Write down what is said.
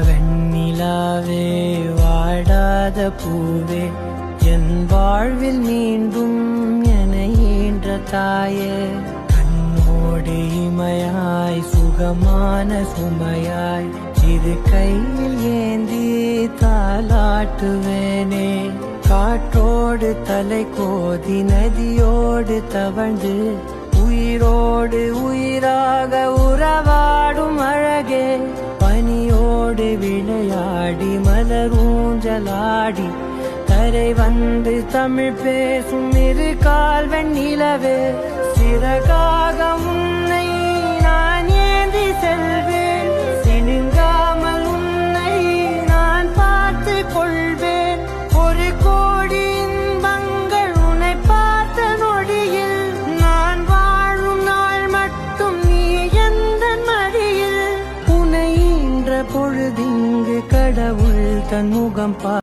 வெண்ணிலாவே வாடாத பூவே என் வாழ்வில் மீண்டும் என ஈன்ற தாயே கண்ணோடு இமையாய் சுகமான சுமையாய் இரு கையில் ஏந்தி தாலாட்டுவேனே காற்றோடு தலை கோதி நதியோடு தவழ்ந்து உயிரோடு உயிராக உறவாடும் அழகே பனியோடு விளையாடி மலரூஞ்சலாடி கரை வந்து தமிழ் பேசும் இரு கால் வெண்ணிலவே சிறகாக உன்னை நான் ஏந்தி செல்வேன் சினுங்காமல் உன்னை நான் பார்த்து கொள்வேன் ஒரு கோடி இன்பங்கள் உன்னை பார்த்த நொடியில் நான் வாழும் நாள் மட்டும் நீ எந்த மடியில் உன்னை ஈன்ற பொழுதிங்கு கடவுள் தன் முகம்